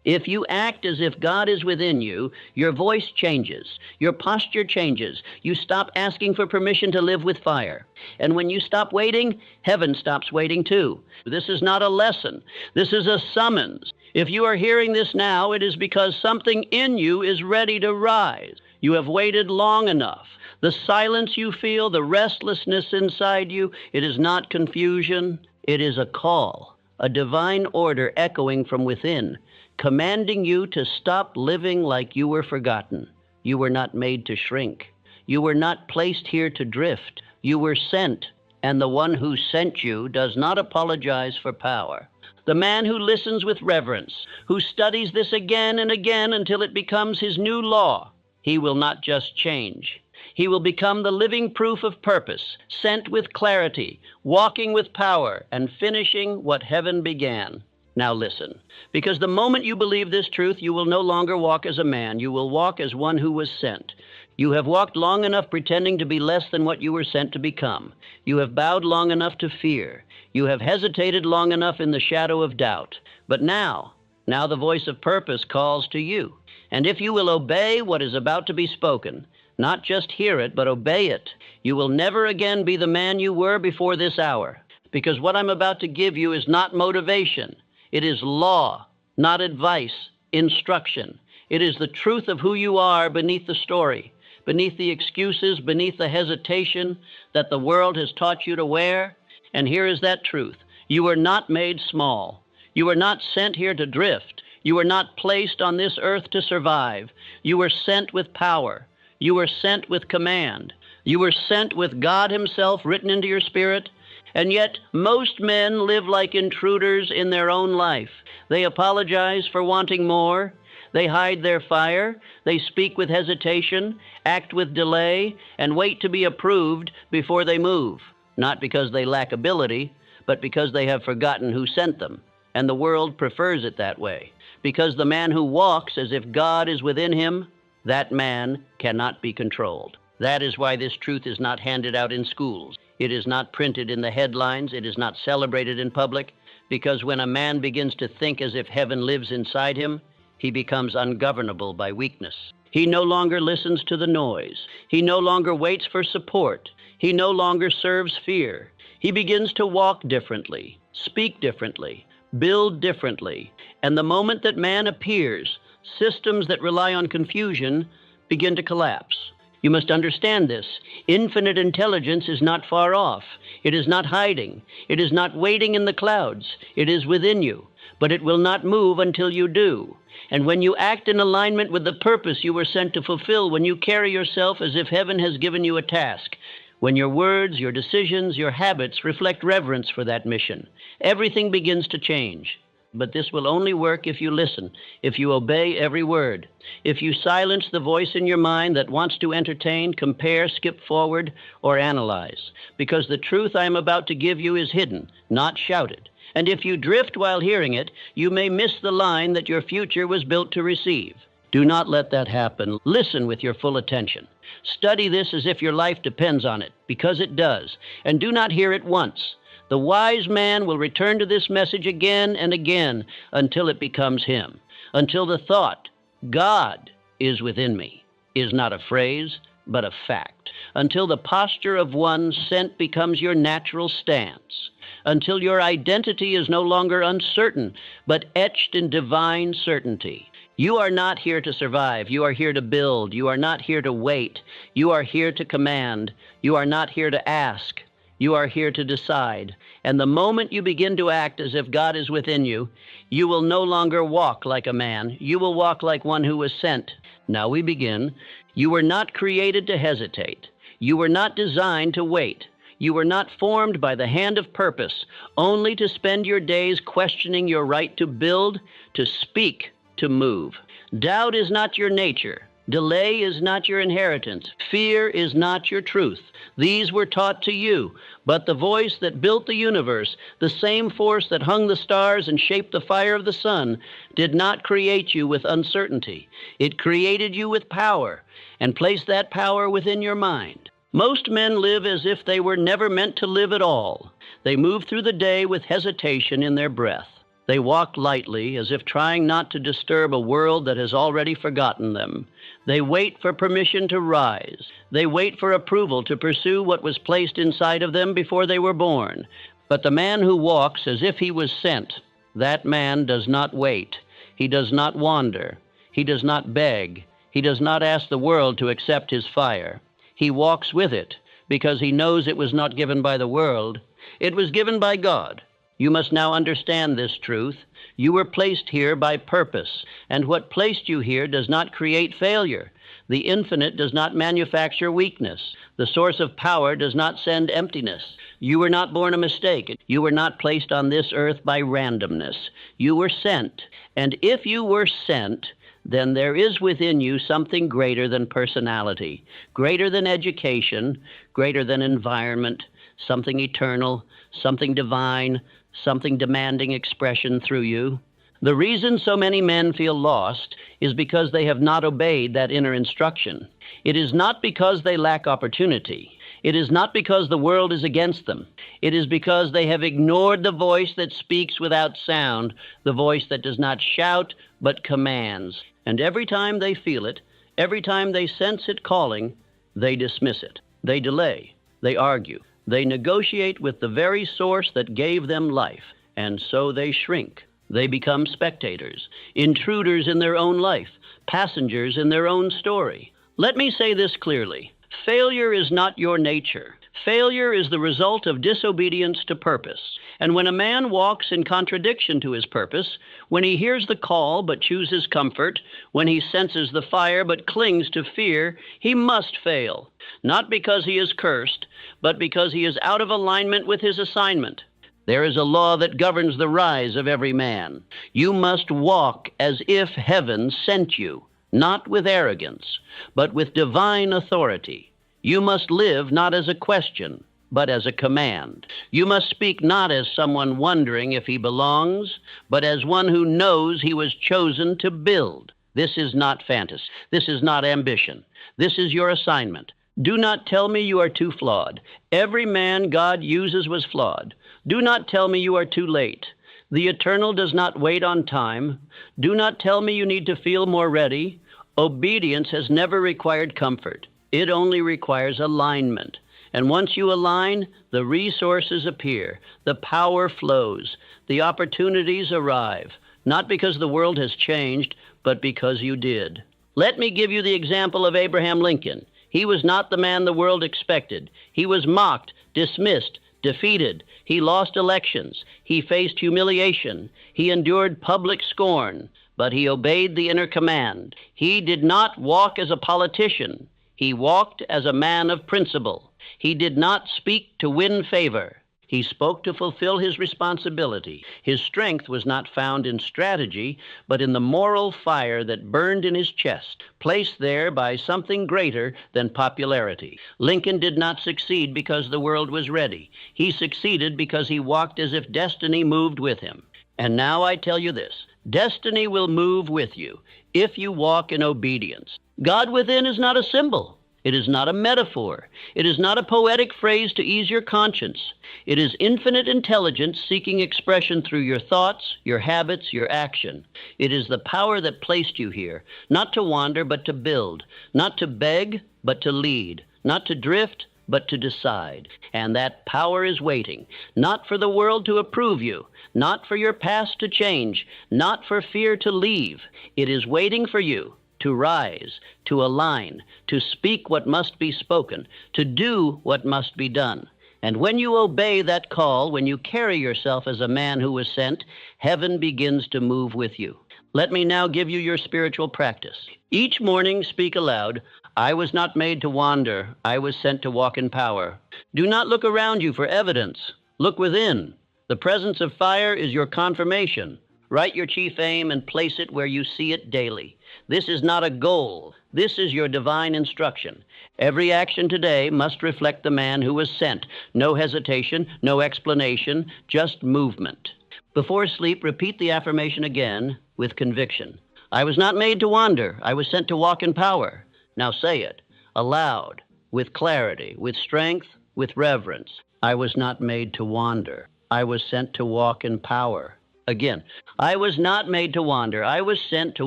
If you act as if God is within you, your voice changes, your posture changes. You stop asking for permission to live with fire. And when you stop waiting, heaven stops waiting too. This is not a lesson. This is a summons. If you are hearing this now, it is because something in you is ready to rise. You have waited long enough. The silence you feel, the restlessness inside you, it is not confusion. It is a call, a divine order echoing from within, commanding you to stop living like you were forgotten. You were not made to shrink. You were not placed here to drift. You were sent, and the one who sent you does not apologize for power. The man who listens with reverence, who studies this again and again until it becomes his new law, he will not just change. He will become the living proof of purpose, sent with clarity, walking with power, and finishing what heaven began. Now listen, because the moment you believe this truth, you will no longer walk as a man. You will walk as one who was sent. You have walked long enough pretending to be less than what you were sent to become. You have bowed long enough to fear. You have hesitated long enough in the shadow of doubt. But now the voice of purpose calls to you. And if you will obey what is about to be spoken, not just hear it, but obey it, you will never again be the man you were before this hour. Because what I'm about to give you is not motivation. It is law, not advice, instruction. It is the truth of who you are beneath the story, beneath the excuses, beneath the hesitation that the world has taught you to wear. And here is that truth. You were not made small. You were not sent here to drift. You were not placed on this earth to survive. You were sent with power. You were sent with command. You were sent with God Himself written into your spirit. And yet, most men live like intruders in their own life. They apologize for wanting more. They hide their fire. They speak with hesitation, act with delay, and wait to be approved before they move. Not because they lack ability, but because they have forgotten who sent them. And the world prefers it that way. Because the man who walks as if God is within him, that man cannot be controlled. That is why this truth is not handed out in schools. It is not printed in the headlines. It is not celebrated in public, because when a man begins to think as if heaven lives inside him, he becomes ungovernable by weakness. He no longer listens to the noise. He no longer waits for support. He no longer serves fear. He begins to walk differently, speak differently, build differently. And the moment that man appears, systems that rely on confusion begin to collapse. You must understand this. Infinite intelligence is not far off. It is not hiding. It is not waiting in the clouds. It is within you. But it will not move until you do. And when you act in alignment with the purpose you were sent to fulfill, when you carry yourself as if heaven has given you a task, when your words, your decisions, your habits reflect reverence for that mission, everything begins to change. But this will only work if you listen, if you obey every word, if you silence the voice in your mind that wants to entertain, compare, skip forward, or analyze. Because the truth I am about to give you is hidden, not shouted. And if you drift while hearing it, you may miss the line that your future was built to receive. Do not let that happen. Listen with your full attention. Study this as if your life depends on it, because it does. And do not hear it once. The wise man will return to this message again and again until it becomes him, until the thought, God is within me, is not a phrase, but a fact, until the posture of one sent becomes your natural stance, until your identity is no longer uncertain, but etched in divine certainty. You are not here to survive. You are here to build. You are not here to wait. You are here to command. You are not here to ask. You are here to decide. And the moment you begin to act as if God is within you, you will no longer walk like a man. You will walk like one who was sent. Now we begin. You were not created to hesitate. You were not designed to wait. You were not formed by the hand of purpose, only to spend your days questioning your right to build, to speak, to move. Doubt is not your nature. Delay is not your inheritance. Fear is not your truth. These were taught to you, but the voice that built the universe, the same force that hung the stars and shaped the fire of the sun, did not create you with uncertainty. It created you with power, and placed that power within your mind. Most men live as if they were never meant to live at all. They move through the day with hesitation in their breath. They walk lightly, as if trying not to disturb a world that has already forgotten them. They wait for permission to rise. They wait for approval to pursue what was placed inside of them before they were born. But the man who walks as if he was sent, that man does not wait. He does not wander. He does not beg. He does not ask the world to accept his fire. He walks with it because he knows it was not given by the world. It was given by God. You must now understand this truth. You were placed here by purpose, and what placed you here does not create failure. The infinite does not manufacture weakness. The source of power does not send emptiness. You were not born a mistake. You were not placed on this earth by randomness. You were sent, and if you were sent, then there is within you something greater than personality, greater than education, greater than environment, something eternal, something divine, something demanding expression through you. The reason so many men feel lost is because they have not obeyed that inner instruction. It is not because they lack opportunity. It is not because the world is against them. It is because they have ignored the voice that speaks without sound, the voice that does not shout but commands. And every time they feel it, every time they sense it calling, they dismiss it. They delay. They argue. They negotiate with the very source that gave them life, and so they shrink. They become spectators, intruders in their own life, passengers in their own story. Let me say this clearly. Failure is not your nature. Failure is the result of disobedience to purpose. And when a man walks in contradiction to his purpose, when he hears the call but chooses comfort, when he senses the fire but clings to fear, he must fail. Not because he is cursed, but because he is out of alignment with his assignment. There is a law that governs the rise of every man. You must walk as if heaven sent you, not with arrogance, but with divine authority. You must live not as a question, but as a command. You must speak not as someone wondering if he belongs, but as one who knows he was chosen to build. This is not fantasy. This is not ambition. This is your assignment. Do not tell me you are too flawed. Every man God uses was flawed. Do not tell me you are too late. The eternal does not wait on time. Do not tell me you need to feel more ready. Obedience has never required comfort. It only requires alignment. And once you align, the resources appear, the power flows, the opportunities arrive, not because the world has changed, but because you did. Let me give you the example of Abraham Lincoln. He was not the man the world expected. He was mocked, dismissed, defeated. He lost elections. He faced humiliation. He endured public scorn, but he obeyed the inner command. He did not walk as a politician. He walked as a man of principle. He did not speak to win favor. He spoke to fulfill his responsibility. His strength was not found in strategy, but in the moral fire that burned in his chest, placed there by something greater than popularity. Lincoln did not succeed because the world was ready. He succeeded because he walked as if destiny moved with him. And now I tell you this, destiny will move with you if you walk in obedience. God within is not a symbol. It is not a metaphor. It is not a poetic phrase to ease your conscience. It is infinite intelligence seeking expression through your thoughts, your habits, your action. It is the power that placed you here, not to wander, but to build, not to beg, but to lead, not to drift, but to decide. And that power is waiting, not for the world to approve you, not for your past to change, not for fear to leave. It is waiting for you to rise, to align, to speak what must be spoken, to do what must be done. And when you obey that call, when you carry yourself as a man who was sent, heaven begins to move with you. Let me now give you your spiritual practice. Each morning, speak aloud, I was not made to wander. I was sent to walk in power. Do not look around you for evidence. Look within. The presence of fire is your confirmation. Write your chief aim and place it where you see it daily. This is not a goal. This is your divine instruction. Every action today must reflect the man who was sent. No hesitation, no explanation, just movement. Before sleep, repeat the affirmation again with conviction. I was not made to wander. I was sent to walk in power. Now say it aloud, with clarity, with strength, with reverence. I was not made to wander. I was sent to walk in power. Again, I was not made to wander. I was sent to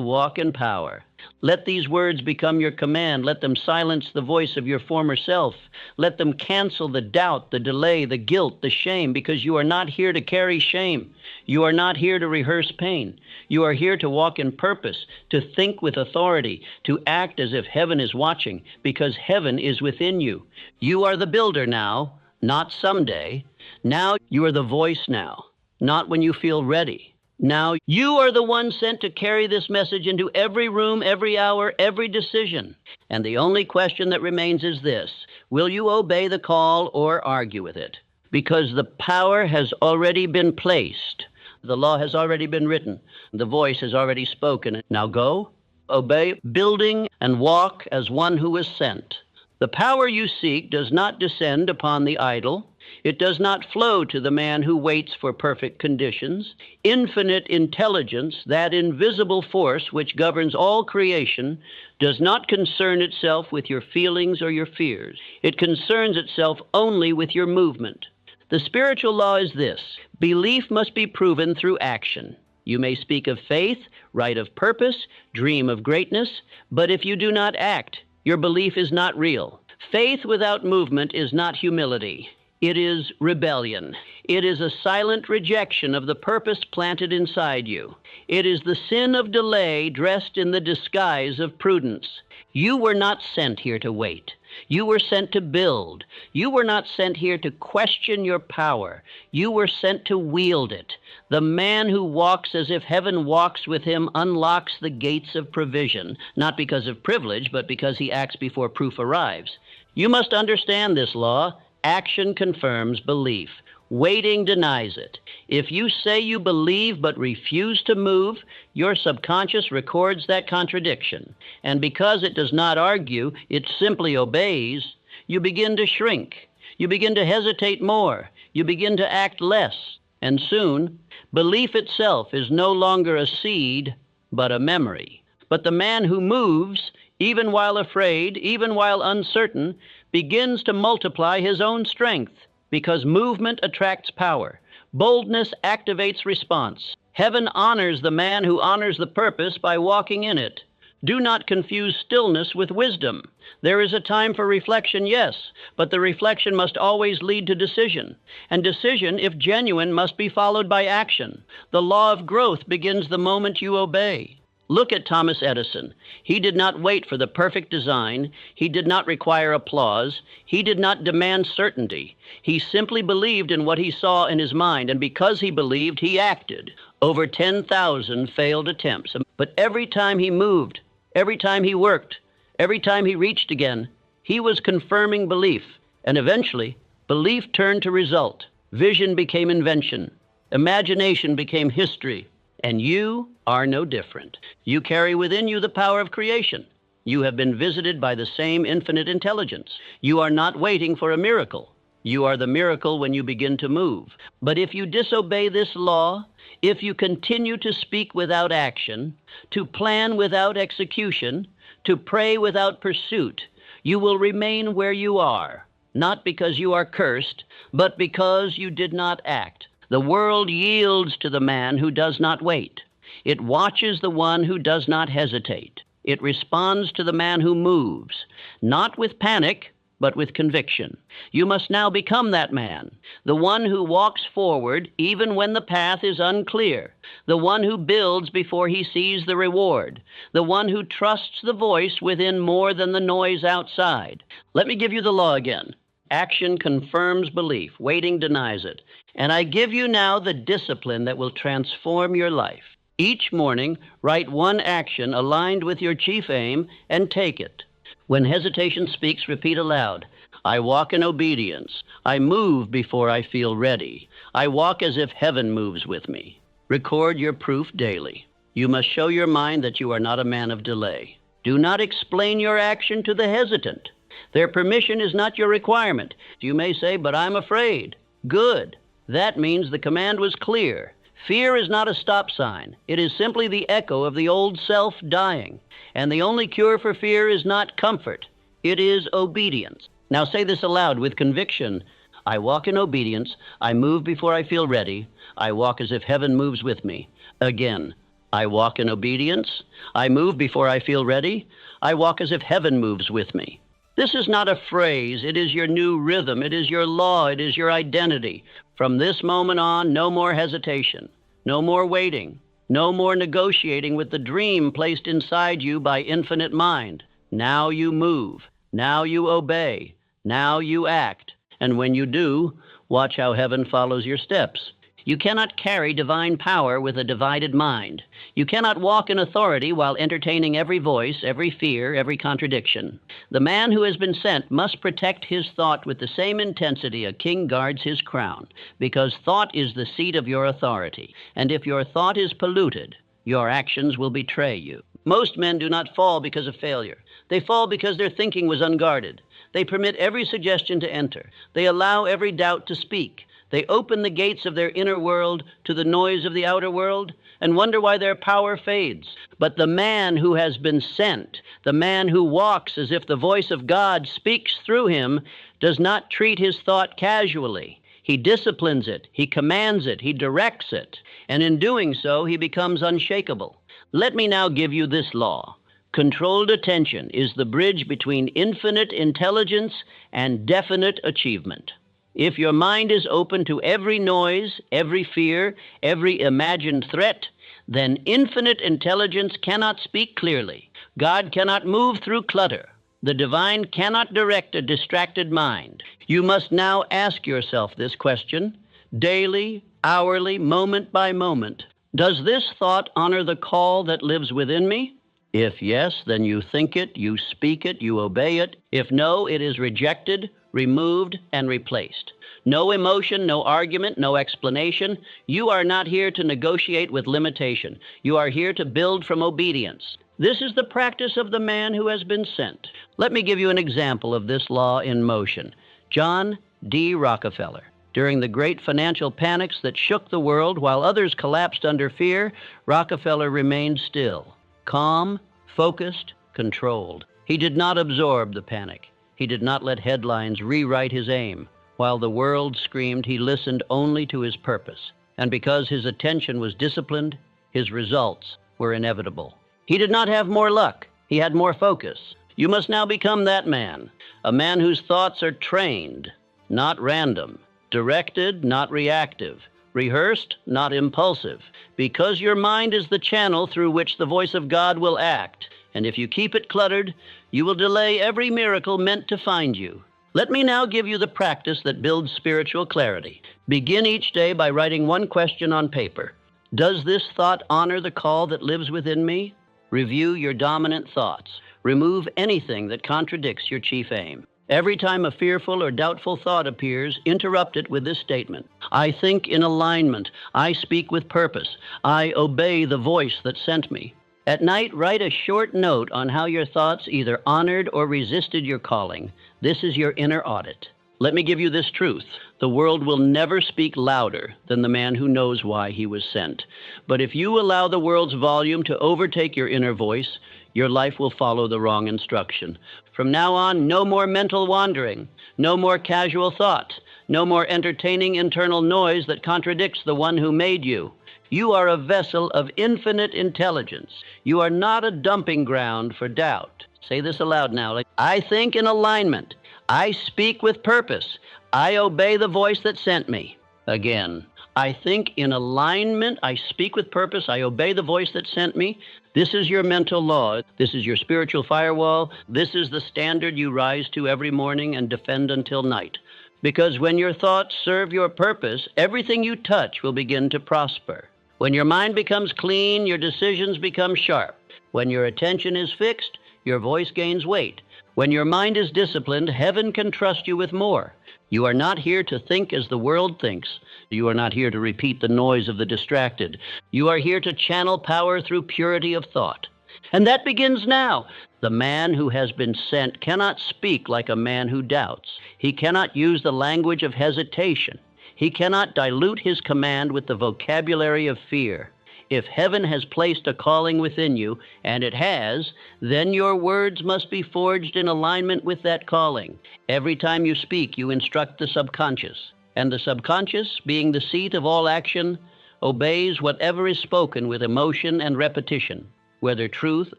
walk in power. Let these words become your command. Let them silence the voice of your former self. Let them cancel the doubt, the delay, the guilt, the shame, because you are not here to carry shame. You are not here to rehearse pain. You are here to walk in purpose, to think with authority, to act as if heaven is watching, because heaven is within you. You are the builder now, not someday. Now you are the voice now, not when you feel ready. Now you are the one sent to carry this message into every room, every hour, every decision. And the only question that remains is this: will you obey the call or argue with it? Because the power has already been placed. The law has already been written. The voice has already spoken. Now go, obey, building, and walk as one who is sent. The power you seek does not descend upon the idle. It does not flow to the man who waits for perfect conditions. Infinite intelligence, that invisible force which governs all creation, does not concern itself with your feelings or your fears. It concerns itself only with your movement. The spiritual law is this: belief must be proven through action. You may speak of faith, write of purpose, dream of greatness, but if you do not act, your belief is not real. Faith without movement is not humility. It is rebellion. It is a silent rejection of the purpose planted inside you. It is the sin of delay dressed in the disguise of prudence. You were not sent here to wait. You were sent to build. You were not sent here to question your power. You were sent to wield it. The man who walks as if heaven walks with him unlocks the gates of provision, not because of privilege, but because he acts before proof arrives. You must understand this law. Action confirms belief. Waiting denies it. If you say you believe but refuse to move, your subconscious records that contradiction. And because it does not argue, it simply obeys, you begin to shrink. You begin to hesitate more. You begin to act less. And soon, belief itself is no longer a seed, but a memory. But the man who moves, even while afraid, even while uncertain, begins to multiply his own strength, because movement attracts power. Boldness activates response. Heaven honors the man who honors the purpose by walking in it. Do not confuse stillness with wisdom. There is a time for reflection, yes, but the reflection must always lead to decision. And decision, if genuine, must be followed by action. The law of growth begins the moment you obey. Look at Thomas Edison. He did not wait for the perfect design. He did not require applause. He did not demand certainty. He simply believed in what he saw in his mind, and because he believed, he acted. Over 10,000 failed attempts. But every time he moved, every time he worked, every time he reached again, he was confirming belief. And eventually, belief turned to result. Vision became invention. Imagination became history. And you are no different. You carry within you the power of creation. You have been visited by the same infinite intelligence. You are not waiting for a miracle. You are the miracle when you begin to move. But if you disobey this law, if you continue to speak without action, to plan without execution, to pray without pursuit, you will remain where you are, not because you are cursed, but because you did not act. The world yields to the man who does not wait. It watches the one who does not hesitate. It responds to the man who moves, not with panic, but with conviction. You must now become that man, the one who walks forward even when the path is unclear, the one who builds before he sees the reward, the one who trusts the voice within more than the noise outside. Let me give you the law again. Action confirms belief. Waiting denies it. And I give you now the discipline that will transform your life. Each morning, write one action aligned with your chief aim and take it. When hesitation speaks, repeat aloud, I walk in obedience. I move before I feel ready. I walk as if heaven moves with me. Record your proof daily. You must show your mind that you are not a man of delay. Do not explain your action to the hesitant. Their permission is not your requirement. You may say, but I'm afraid. Good. That means the command was clear. Fear is not a stop sign. It is simply the echo of the old self dying. And the only cure for fear is not comfort. It is obedience. Now say this aloud with conviction. I walk in obedience. I move before I feel ready. I walk as if heaven moves with me. Again, I walk in obedience. I move before I feel ready. I walk as if heaven moves with me. This is not a phrase. It is your new rhythm. It is your law. It is your identity. From this moment on, no more hesitation, no more waiting, no more negotiating with the dream placed inside you by infinite mind. Now you move. Now you obey. Now you act. And when you do, watch how heaven follows your steps. You cannot carry divine power with a divided mind. You cannot walk in authority while entertaining every voice, every fear, every contradiction. The man who has been sent must protect his thought with the same intensity a king guards his crown, because thought is the seat of your authority. And if your thought is polluted, your actions will betray you. Most men do not fall because of failure. They fall because their thinking was unguarded. They permit every suggestion to enter. They allow every doubt to speak. They open the gates of their inner world to the noise of the outer world and wonder why their power fades. But the man who has been sent, the man who walks as if the voice of God speaks through him, does not treat his thought casually. He disciplines it, he commands it, he directs it, and in doing so, he becomes unshakable. Let me now give you this law. Controlled attention is the bridge between infinite intelligence and definite achievement. If your mind is open to every noise, every fear, every imagined threat, then infinite intelligence cannot speak clearly. God cannot move through clutter. The divine cannot direct a distracted mind. You must now ask yourself this question, daily, hourly, moment by moment. Does this thought honor the call that lives within me? If yes, then you think it, you speak it, you obey it. If no, it is rejected, removed, and replaced. No emotion, no argument, no explanation. You are not here to negotiate with limitation. You are here to build from obedience. This is the practice of the man who has been sent. Let me give you an example of this law in motion. John D. Rockefeller. During the great financial panics that shook the world while others collapsed under fear, Rockefeller remained still, calm, focused, controlled. He did not absorb the panic. He did not let headlines rewrite his aim. While the world screamed, he listened only to his purpose. And because his attention was disciplined, his results were inevitable. He did not have more luck. He had more focus. You must now become that man, a man whose thoughts are trained, not random, directed, not reactive, rehearsed, not impulsive, because your mind is the channel through which the voice of God will act. And if you keep it cluttered, you will delay every miracle meant to find you. Let me now give you the practice that builds spiritual clarity. Begin each day by writing one question on paper. Does this thought honor the call that lives within me? Review your dominant thoughts. Remove anything that contradicts your chief aim. Every time a fearful or doubtful thought appears, interrupt it with this statement. I think in alignment. I speak with purpose. I obey the voice that sent me. At night, write a short note on how your thoughts either honored or resisted your calling. This is your inner audit. Let me give you this truth. The world will never speak louder than the man who knows why he was sent. But if you allow the world's volume to overtake your inner voice, your life will follow the wrong instruction. From now on, no more mental wandering, no more casual thought, no more entertaining internal noise that contradicts the one who made you. You are a vessel of infinite intelligence. You are not a dumping ground for doubt. Say this aloud now. I think in alignment. I speak with purpose. I obey the voice that sent me. Again, I think in alignment. I speak with purpose. I obey the voice that sent me. This is your mental law. This is your spiritual firewall. This is the standard you rise to every morning and defend until night. Because when your thoughts serve your purpose, everything you touch will begin to prosper. When your mind becomes clean, your decisions become sharp. When your attention is fixed, your voice gains weight. When your mind is disciplined, heaven can trust you with more. You are not here to think as the world thinks. You are not here to repeat the noise of the distracted. You are here to channel power through purity of thought. And that begins now. The man who has been sent cannot speak like a man who doubts. He cannot use the language of hesitation. He cannot dilute his command with the vocabulary of fear. If heaven has placed a calling within you, and it has, then your words must be forged in alignment with that calling. Every time you speak, you instruct the subconscious, and the subconscious, being the seat of all action, obeys whatever is spoken with emotion and repetition, whether truth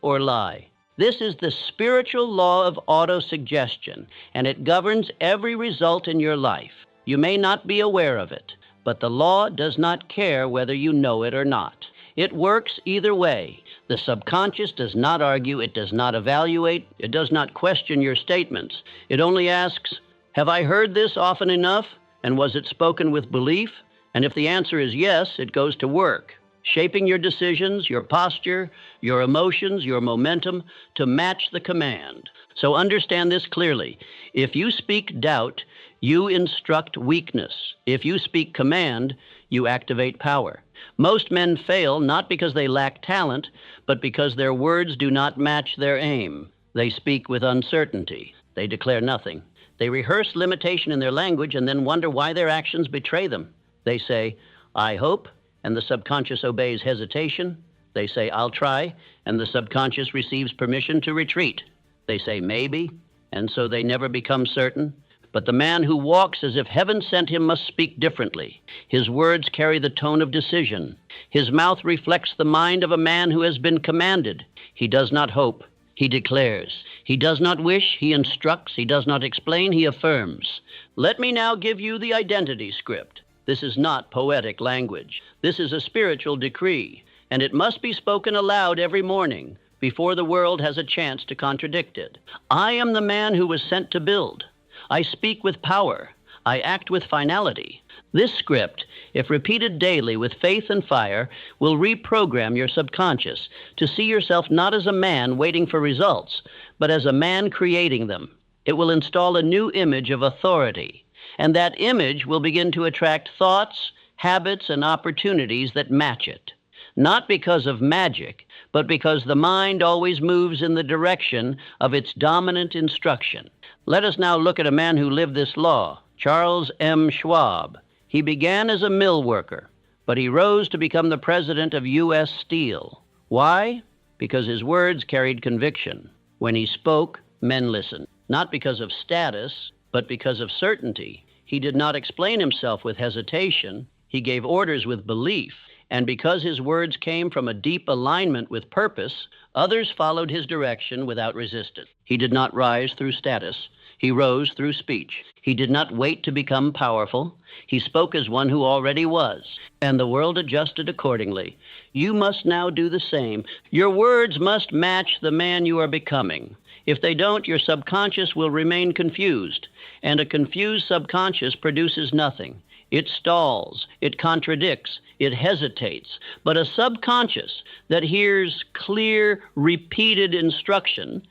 or lie. This is the spiritual law of autosuggestion, and it governs every result in your life. You may not be aware of it, but the law does not care whether you know it or not. It works either way. The subconscious does not argue, it does not evaluate, it does not question your statements. It only asks, have I heard this often enough? And was it spoken with belief? And if the answer is yes, it goes to work, shaping your decisions, your posture, your emotions, your momentum to match the command. So understand this clearly. If you speak doubt, you instruct weakness. If you speak command, you activate power. Most men fail not because they lack talent, but because their words do not match their aim. They speak with uncertainty. They declare nothing. They rehearse limitation in their language and then wonder why their actions betray them. They say, I hope, and the subconscious obeys hesitation. They say, I'll try, and the subconscious receives permission to retreat. They say, maybe, and so they never become certain. But the man who walks as if heaven sent him must speak differently. His words carry the tone of decision. His mouth reflects the mind of a man who has been commanded. He does not hope, he declares. He does not wish, he instructs. He does not explain, he affirms. Let me now give you the identity script. This is not poetic language. This is a spiritual decree, and it must be spoken aloud every morning before the world has a chance to contradict it. I am the man who was sent to build. I speak with power. I act with finality. This script, if repeated daily with faith and fire, will reprogram your subconscious to see yourself not as a man waiting for results, but as a man creating them. It will install a new image of authority, and that image will begin to attract thoughts, habits, and opportunities that match it. Not because of magic, but because the mind always moves in the direction of its dominant instruction. Let us now look at a man who lived this law, Charles M. Schwab. He began as a mill worker, but he rose to become the president of U.S. Steel. Why? Because his words carried conviction. When he spoke, men listened, not because of status, but because of certainty. He did not explain himself with hesitation. He gave orders with belief. And because his words came from a deep alignment with purpose, others followed his direction without resistance. He did not rise through status. He rose through speech. He did not wait to become powerful. He spoke as one who already was, and the world adjusted accordingly. You must now do the same. Your words must match the man you are becoming. If they don't, your subconscious will remain confused, and a confused subconscious produces nothing. It stalls, it contradicts, it hesitates. But a subconscious that hears clear, repeated instruction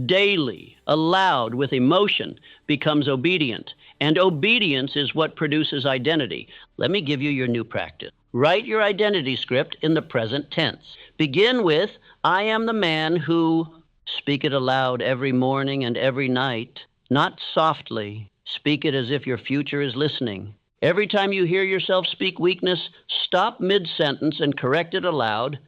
daily, aloud, with emotion, becomes obedient. And obedience is what produces identity. Let me give you your new practice. Write your identity script in the present tense. Begin with, I am the man who, speak it aloud every morning and every night, not softly. Speak it as if your future is listening. Every time you hear yourself speak weakness, stop mid-sentence and correct it aloud.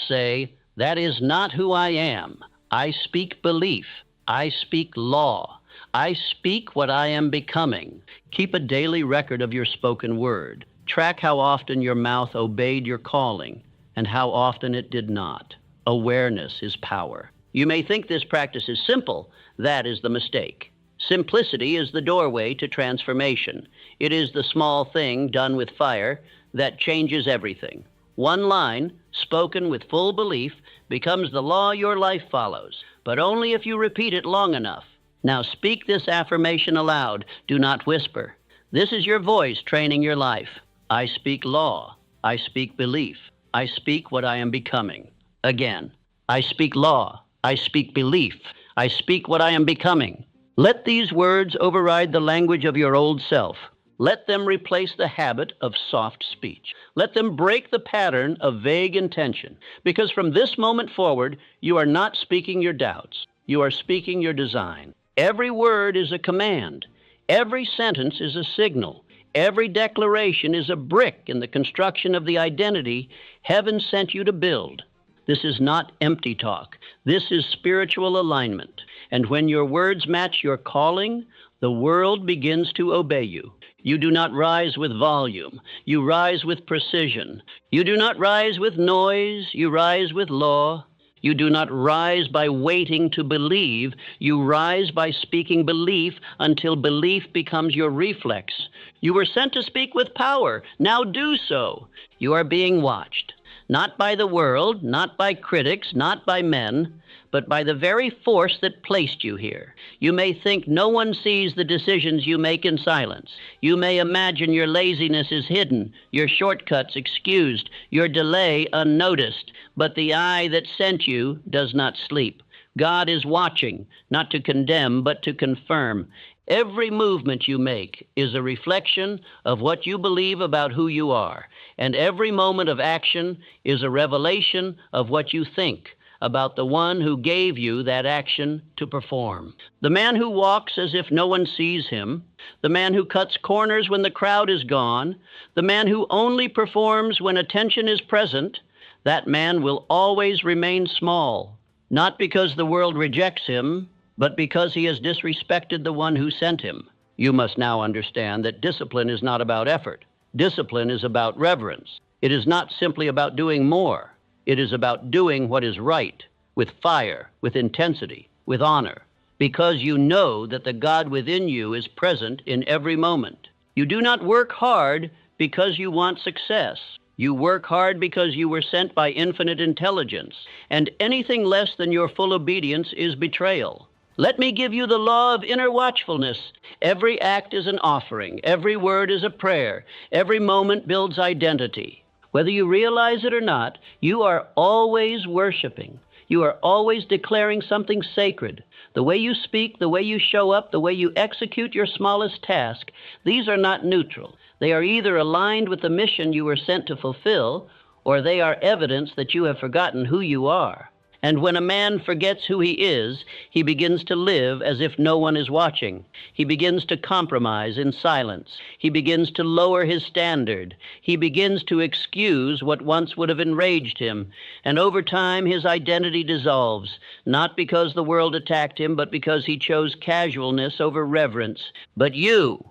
Say, that is not who I am. I speak belief. I speak law. I speak what I am becoming. Keep a daily record of your spoken word. Track how often your mouth obeyed your calling and how often it did not. Awareness is power. You may think this practice is simple. That is the mistake. Simplicity is the doorway to transformation. It is the small thing done with fire that changes everything. One line, spoken with full belief, becomes the law your life follows, but only if you repeat it long enough. Now speak this affirmation aloud. Do not whisper. This is your voice training your life. I speak law. I speak belief. I speak what I am becoming. Again, I speak law. I speak belief. I speak what I am becoming. Let these words override the language of your old self. Let them replace the habit of soft speech. Let them break the pattern of vague intention. Because from this moment forward, you are not speaking your doubts. You are speaking your design. Every word is a command. Every sentence is a signal. Every declaration is a brick in the construction of the identity heaven sent you to build. This is not empty talk. This is spiritual alignment. And when your words match your calling, the world begins to obey you. You do not rise with volume. You rise with precision. You do not rise with noise. You rise with law. You do not rise by waiting to believe. You rise by speaking belief until belief becomes your reflex. You were sent to speak with power. Now do so. You are being watched, not by the world, not by critics, not by men, but by the very force that placed you here. You may think no one sees the decisions you make in silence. You may imagine your laziness is hidden, your shortcuts excused, your delay unnoticed, but the eye that sent you does not sleep. God is watching, not to condemn, but to confirm. Every movement you make is a reflection of what you believe about who you are, and every moment of action is a revelation of what you think about the one who gave you that action to perform. The man who walks as if no one sees him, the man who cuts corners when the crowd is gone, the man who only performs when attention is present, that man will always remain small, not because the world rejects him, but because he has disrespected the one who sent him. You must now understand that discipline is not about effort. Discipline is about reverence. It is not simply about doing more. It is about doing what is right, with fire, with intensity, with honor, because you know that the God within you is present in every moment. You do not work hard because you want success. You work hard because you were sent by infinite intelligence, and anything less than your full obedience is betrayal. Let me give you the law of inner watchfulness. Every act is an offering. Every word is a prayer. Every moment builds identity. Whether you realize it or not, you are always worshiping. You are always declaring something sacred. The way you speak, the way you show up, the way you execute your smallest task, these are not neutral. They are either aligned with the mission you were sent to fulfill, or they are evidence that you have forgotten who you are. And when a man forgets who he is, he begins to live as if no one is watching. He begins to compromise in silence. He begins to lower his standard. He begins to excuse what once would have enraged him. And over time, his identity dissolves, not because the world attacked him, but because he chose casualness over reverence. But you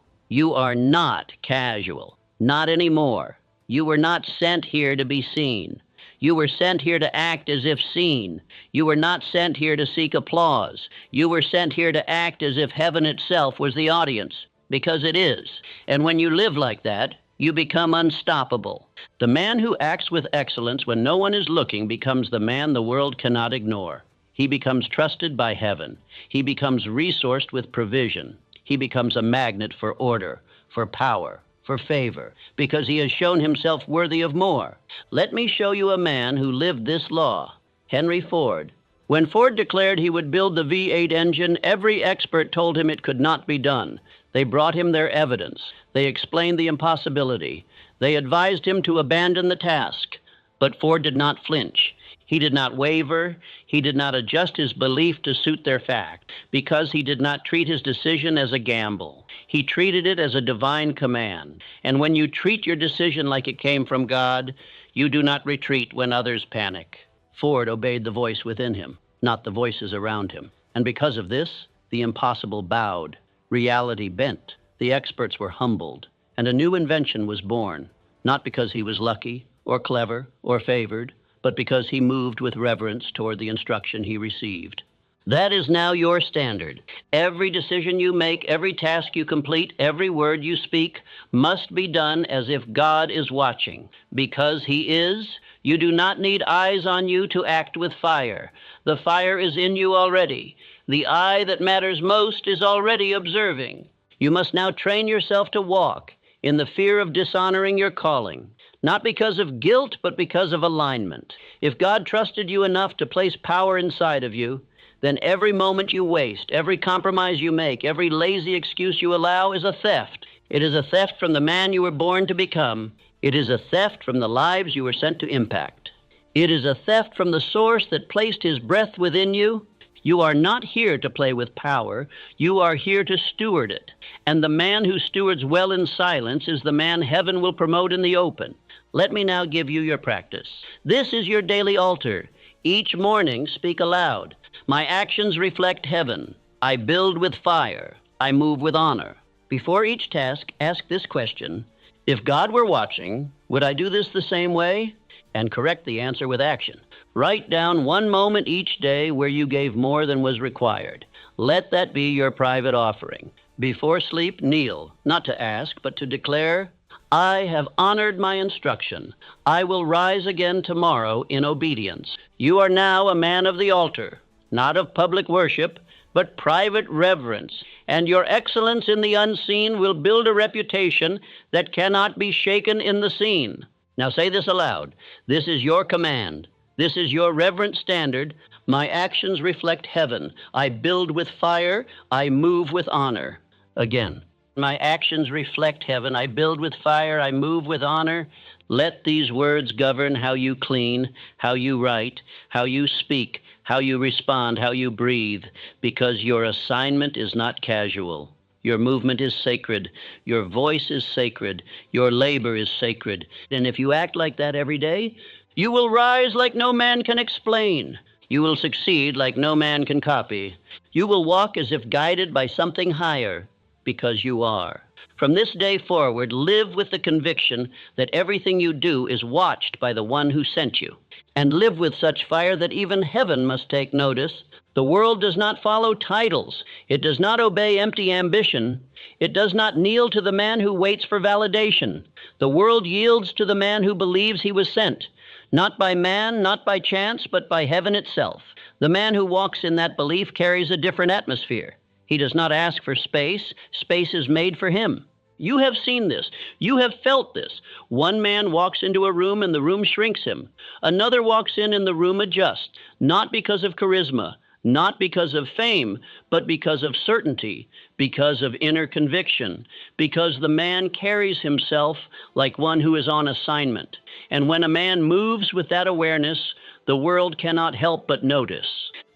are not casual. Not anymore. You were not sent here to be seen. You were sent here to act as if seen. You were not sent here to seek applause. You were sent here to act as if heaven itself was the audience, because it is. And when you live like that, you become unstoppable. The man who acts with excellence when no one is looking becomes the man the world cannot ignore. He becomes trusted by heaven. He becomes resourced with provision. He becomes a magnet for order, for power, for favor, because he has shown himself worthy of more. Let me show you a man who lived this law, Henry Ford. When Ford declared he would build the V8 engine, every expert told him it could not be done. They brought him their evidence. They explained the impossibility. They advised him to abandon the task. But Ford did not flinch. He did not waver. He did not adjust his belief to suit their fact, because he did not treat his decision as a gamble. He treated it as a divine command. And when you treat your decision like it came from God, you do not retreat when others panic. Ford obeyed the voice within him, not the voices around him. And because of this, the impossible bowed. Reality bent. The experts were humbled. And a new invention was born, not because he was lucky or clever or favored, but because he moved with reverence toward the instruction he received. That is now your standard. Every decision you make, every task you complete, every word you speak must be done as if God is watching. Because he is, you do not need eyes on you to act with fire. The fire is in you already. The eye that matters most is already observing. You must now train yourself to walk in the fear of dishonoring your calling, not because of guilt, but because of alignment. If God trusted you enough to place power inside of you, then every moment you waste, every compromise you make, every lazy excuse you allow is a theft. It is a theft from the man you were born to become. It is a theft from the lives you were sent to impact. It is a theft from the source that placed his breath within you. You are not here to play with power. You are here to steward it. And the man who stewards well in silence is the man heaven will promote in the open. Let me now give you your practice. This is your daily altar. Each morning, speak aloud. My actions reflect heaven. I build with fire. I move with honor. Before each task, ask this question: if God were watching, would I do this the same way? And correct the answer with action. Write down one moment each day where you gave more than was required. Let that be your private offering. Before sleep, kneel, not to ask, but to declare, I have honored my instruction. I will rise again tomorrow in obedience. You are now a man of the altar, not of public worship, but private reverence, and your excellence in the unseen will build a reputation that cannot be shaken in the seen. Now say this aloud. This is your command. This is your reverent standard. My actions reflect heaven. I build with fire. I move with honor. Again. My actions reflect heaven. I build with fire. I move with honor. Let these words govern how you clean, how you write, how you speak, how you respond, how you breathe, because your assignment is not casual. Your movement is sacred. Your voice is sacred. Your labor is sacred. And if you act like that every day, you will rise like no man can explain. You will succeed like no man can copy. You will walk as if guided by something higher, because you are. From this day forward, live with the conviction that everything you do is watched by the one who sent you. And live with such fire that even heaven must take notice. The world does not follow titles. It does not obey empty ambition. It does not kneel to the man who waits for validation. The world yields to the man who believes he was sent, not by man, not by chance, but by heaven itself. The man who walks in that belief carries a different atmosphere. He does not ask for space. Space is made for him. You have seen this. You have felt this. One man walks into a room and the room shrinks him. Another walks in and the room adjusts, not because of charisma, not because of fame, but because of certainty, because of inner conviction, because the man carries himself like one who is on assignment. And when a man moves with that awareness, the world cannot help but notice.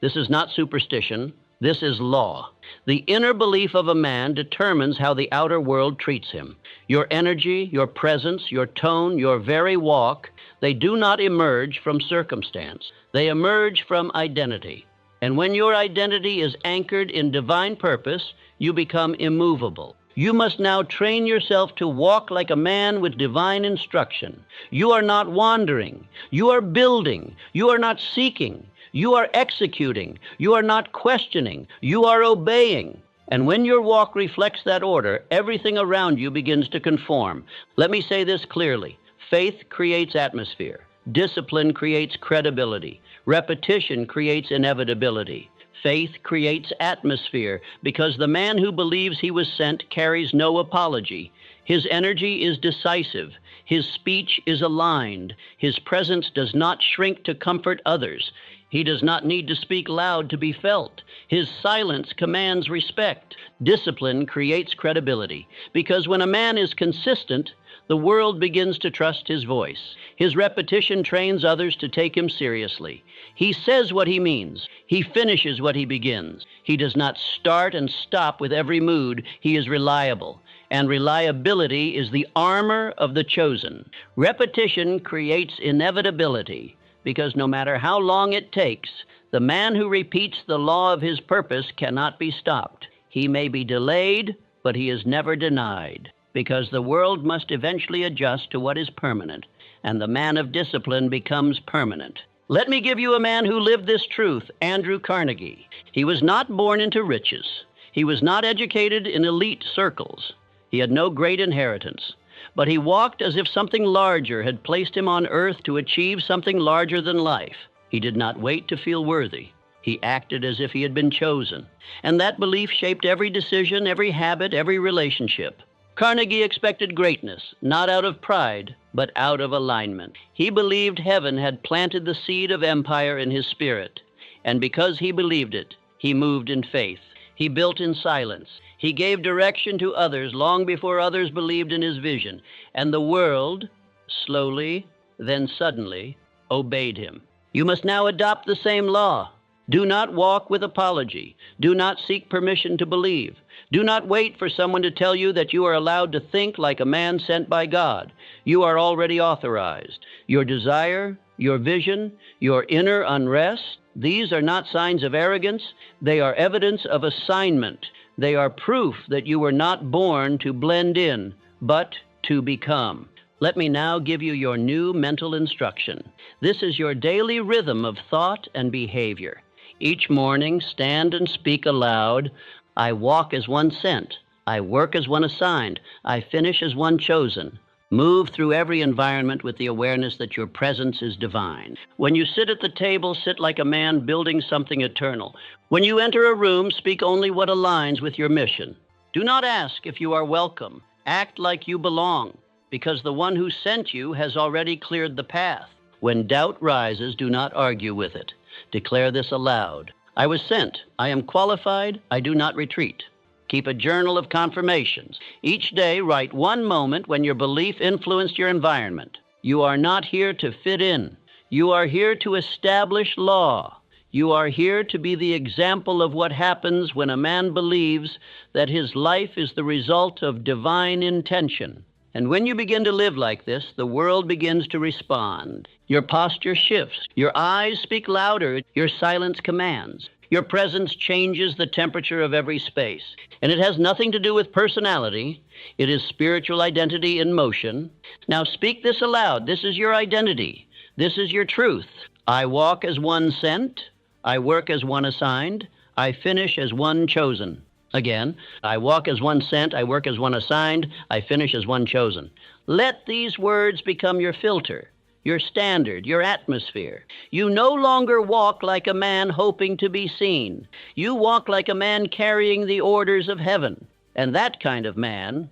This is not superstition. This is law. The inner belief of a man determines how the outer world treats him. Your energy, your presence, your tone, your very walk, they do not emerge from circumstance. They emerge from identity. And when your identity is anchored in divine purpose, you become immovable. You must now train yourself to walk like a man with divine instruction. You are not wandering. You are building. You are not seeking. You are executing. You are not questioning. You are obeying. And when your walk reflects that order, everything around you begins to conform. Let me say this clearly. Faith creates atmosphere. Discipline creates credibility. Repetition creates inevitability. Faith creates atmosphere because the man who believes he was sent carries no apology. His energy is decisive. His speech is aligned. His presence does not shrink to comfort others. He does not need to speak loud to be felt. His silence commands respect. Discipline creates credibility, because when a man is consistent, the world begins to trust his voice. His repetition trains others to take him seriously. He says what he means. He finishes what he begins. He does not start and stop with every mood. He is reliable. And reliability is the armor of the chosen. Repetition creates inevitability, because no matter how long it takes, the man who repeats the law of his purpose cannot be stopped. He may be delayed, but he is never denied, because the world must eventually adjust to what is permanent, and the man of discipline becomes permanent. Let me give you a man who lived this truth, Andrew Carnegie. He was not born into riches. He was not educated in elite circles. He had no great inheritance. But he walked as if something larger had placed him on earth to achieve something larger than life. He did not wait to feel worthy. He acted as if he had been chosen. And that belief shaped every decision, every habit, every relationship. Carnegie expected greatness, not out of pride, but out of alignment. He believed heaven had planted the seed of empire in his spirit. And because he believed it, he moved in faith. He built in silence. He gave direction to others long before others believed in his vision. And the world, slowly, then suddenly, obeyed him. You must now adopt the same law. Do not walk with apology. Do not seek permission to believe. Do not wait for someone to tell you that you are allowed to think like a man sent by God. You are already authorized. Your desire, your vision, your inner unrest, these are not signs of arrogance. They are evidence of assignment. They are proof that you were not born to blend in, but to become. Let me now give you your new mental instruction. This is your daily rhythm of thought and behavior. Each morning, stand and speak aloud. I walk as one sent. I work as one assigned. I finish as one chosen. Move through every environment with the awareness that your presence is divine. When you sit at the table, sit like a man building something eternal. When you enter a room, speak only what aligns with your mission. Do not ask if you are welcome. Act like you belong, because the one who sent you has already cleared the path. When doubt rises, do not argue with it. Declare this aloud. I was sent. I am qualified. I do not retreat. Keep a journal of confirmations. Each day, write one moment when your belief influenced your environment. You are not here to fit in. You are here to establish law. You are here to be the example of what happens when a man believes that his life is the result of divine intention. And when you begin to live like this, the world begins to respond. Your posture shifts. Your eyes speak louder. Your silence commands. Your presence changes the temperature of every space. And it has nothing to do with personality. It is spiritual identity in motion. Now speak this aloud. This is your identity. This is your truth. I walk as one sent. I work as one assigned. I finish as one chosen. Again, I walk as one sent, I work as one assigned, I finish as one chosen. Let these words become your filter, your standard, your atmosphere. You no longer walk like a man hoping to be seen. You walk like a man carrying the orders of heaven. And that kind of man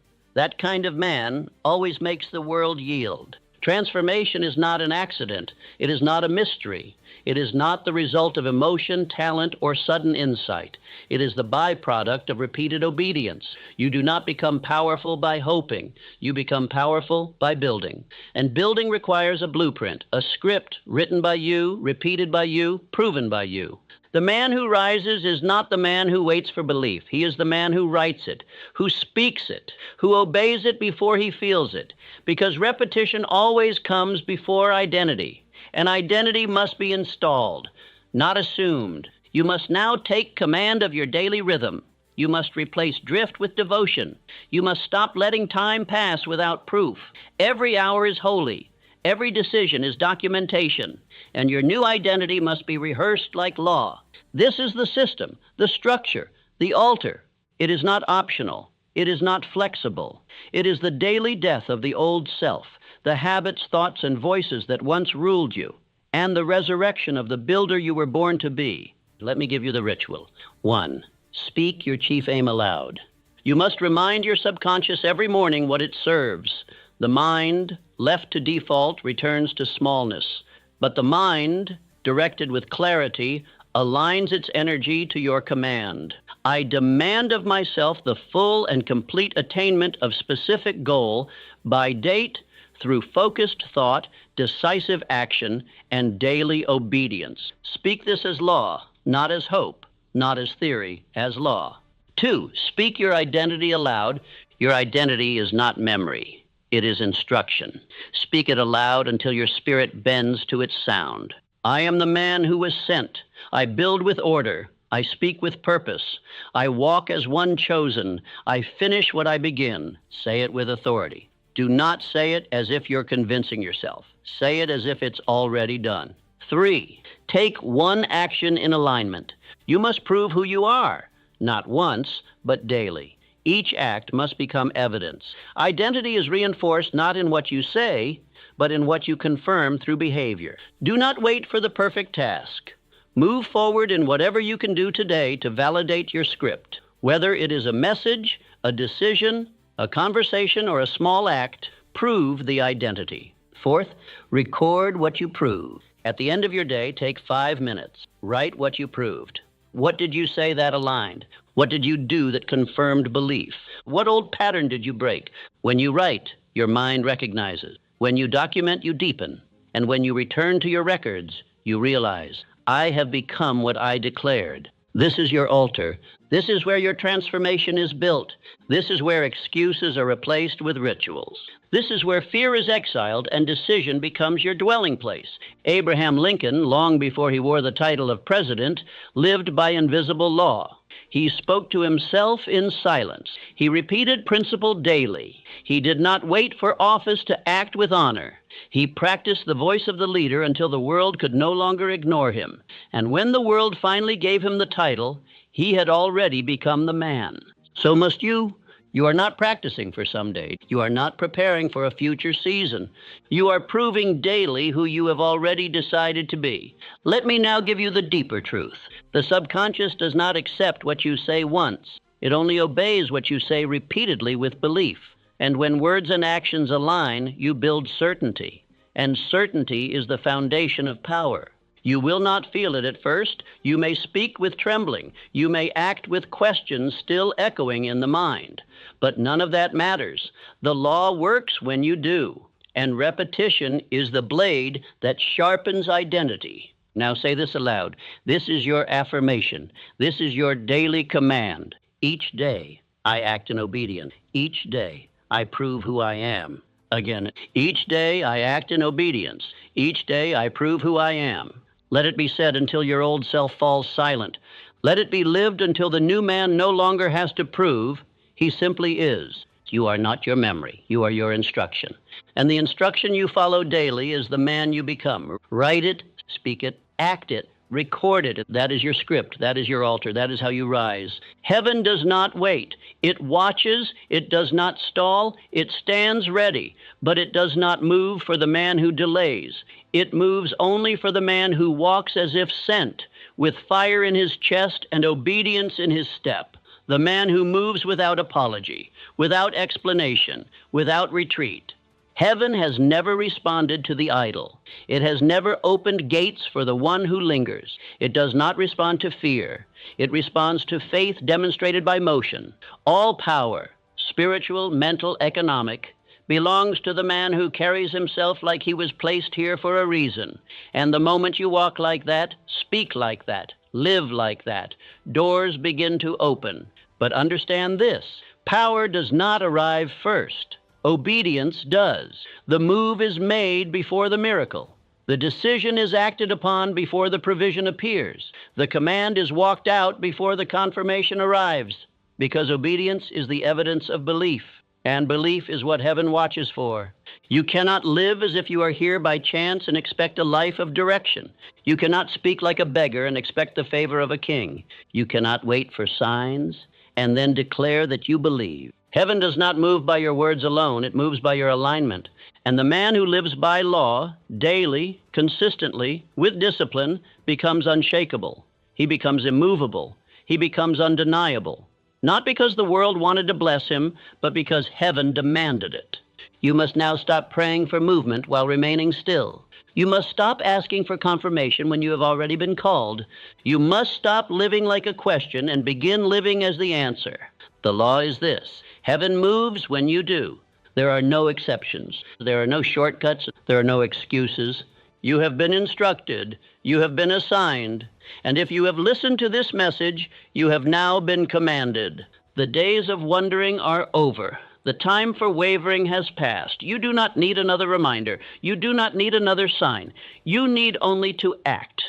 always makes the world yield. Transformation is not an accident. It is not a mystery. It is not the result of emotion, talent, or sudden insight. It is the byproduct of repeated obedience. You do not become powerful by hoping. You become powerful by building. And building requires a blueprint, a script written by you, repeated by you, proven by you. The man who rises is not the man who waits for belief. He is the man who writes it, who speaks it, who obeys it before he feels it. Because repetition always comes before identity. And identity must be installed, not assumed. You must now take command of your daily rhythm. You must replace drift with devotion. You must stop letting time pass without proof. Every hour is holy. Every decision is documentation. And your new identity must be rehearsed like law. This is the system, the structure, the altar. It is not optional. It is not flexible. It is the daily death of the old self, the habits, thoughts, and voices that once ruled you, and the resurrection of the builder you were born to be. Let me give you the ritual. 1. Speak your chief aim aloud. You must remind your subconscious every morning what it serves. The mind, left to default, returns to smallness. But the mind, directed with clarity, aligns its energy to your command. I demand of myself the full and complete attainment of specific goal by date, through focused thought, decisive action, and daily obedience. Speak this as law, not as hope, not as theory, as law. 2, speak your identity aloud. Your identity is not memory. It is instruction. Speak it aloud until your spirit bends to its sound. I am the man who was sent. I build with order. I speak with purpose. I walk as one chosen. I finish what I begin. Say it with authority. Do not say it as if you're convincing yourself. Say it as if it's already done. 3, take one action in alignment. You must prove who you are, not once, but daily. Each act must become evidence. Identity is reinforced not in what you say, but in what you confirm through behavior. Do not wait for the perfect task. Move forward in whatever you can do today to validate your script. Whether it is a message, a decision, a conversation, or a small act, prove the identity. 4th, record what you prove. At the end of your day, take 5 minutes. Write what you proved. What did you say that aligned? What did you do that confirmed belief? What old pattern did you break? When you write, your mind recognizes. When you document, you deepen. And when you return to your records, you realize, I have become what I declared. This is your altar. This is where your transformation is built. This is where excuses are replaced with rituals. This is where fear is exiled and decision becomes your dwelling place. Abraham Lincoln, long before he wore the title of president, lived by invisible law. He spoke to himself in silence. He repeated principle daily. He did not wait for office to act with honor. He practiced the voice of the leader until the world could no longer ignore him. And when the world finally gave him the title, he had already become the man. So must you. You are not practicing for someday. You are not preparing for a future season. You are proving daily who you have already decided to be. Let me now give you the deeper truth. The subconscious does not accept what you say once. It only obeys what you say repeatedly with belief. And when words and actions align, you build certainty. And certainty is the foundation of power. You will not feel it at first. You may speak with trembling. You may act with questions still echoing in the mind. But none of that matters. The law works when you do. And repetition is the blade that sharpens identity. Now say this aloud. This is your affirmation. This is your daily command. Each day I act in obedience. Each day I prove who I am. Again, each day I act in obedience. Each day I prove who I am. Let it be said until your old self falls silent. Let it be lived until the new man no longer has to prove. He simply is. You are not your memory. You are your instruction. And the instruction you follow daily is the man you become. Write it, speak it, act it, record it. That is your script. That is your altar. That is how you rise. Heaven does not wait. It watches. It does not stall. It stands ready. But it does not move for the man who delays. It moves only for the man who walks as if sent, with fire in his chest and obedience in his step. The man who moves without apology, without explanation, without retreat. Heaven has never responded to the idle. It has never opened gates for the one who lingers. It does not respond to fear. It responds to faith demonstrated by motion. All power, spiritual, mental, economic, belongs to the man who carries himself like he was placed here for a reason. And the moment you walk like that, speak like that, live like that, doors begin to open. But understand this, power does not arrive first. Obedience does. The move is made before the miracle. The decision is acted upon before the provision appears. The command is walked out before the confirmation arrives, because obedience is the evidence of belief, and belief is what heaven watches for. You cannot live as if you are here by chance and expect a life of direction. You cannot speak like a beggar and expect the favor of a king. You cannot wait for signs and then declare that you believe. Heaven does not move by your words alone. It moves by your alignment. And the man who lives by law, daily, consistently, with discipline, becomes unshakable. He becomes immovable. He becomes undeniable. Not because the world wanted to bless him, but because heaven demanded it. You must now stop praying for movement while remaining still. You must stop asking for confirmation when you have already been called. You must stop living like a question and begin living as the answer. The law is this: heaven moves when you do. There are no exceptions. There are no shortcuts. There are no excuses. You have been instructed. You have been assigned. And if you have listened to this message, you have now been commanded. The days of wondering are over. The time for wavering has passed. You do not need another reminder. You do not need another sign. You need only to act,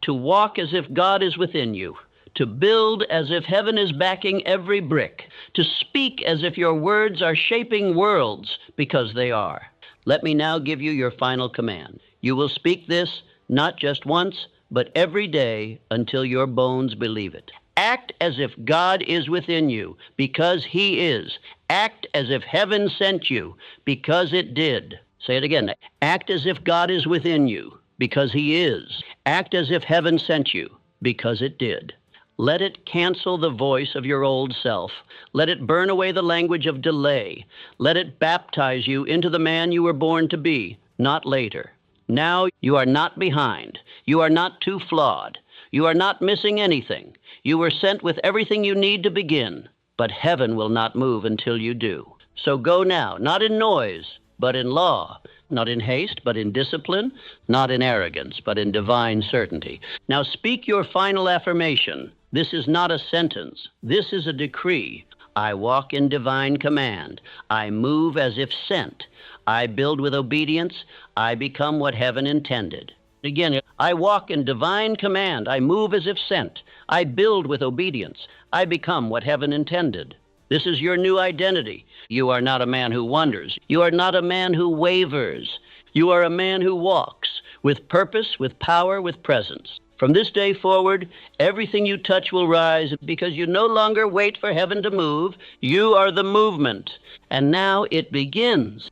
to walk as if God is within you, to build as if heaven is backing every brick, to speak as if your words are shaping worlds, because they are. Let me now give you your final command. You will speak this not just once, but every day until your bones believe it. Act as if God is within you, because He is. Act as if heaven sent you, because it did. Say it again. Act as if God is within you, because He is. Act as if heaven sent you, because it did. Let it cancel the voice of your old self. Let it burn away the language of delay. Let it baptize you into the man you were born to be, not later. Now you are not behind. You are not too flawed. You are not missing anything. You were sent with everything you need to begin, but heaven will not move until you do. So go now, not in noise, but in law, not in haste, but in discipline, not in arrogance, but in divine certainty. Now speak your final affirmation. This is not a sentence. This is a decree. I walk in divine command. I move as if sent. I build with obedience. I become what heaven intended. Again, I walk in divine command. I move as if sent. I build with obedience. I become what heaven intended. This is your new identity. You are not a man who wonders. You are not a man who wavers. You are a man who walks with purpose, with power, with presence. From this day forward, everything you touch will rise because you no longer wait for heaven to move. You are the movement. And now it begins.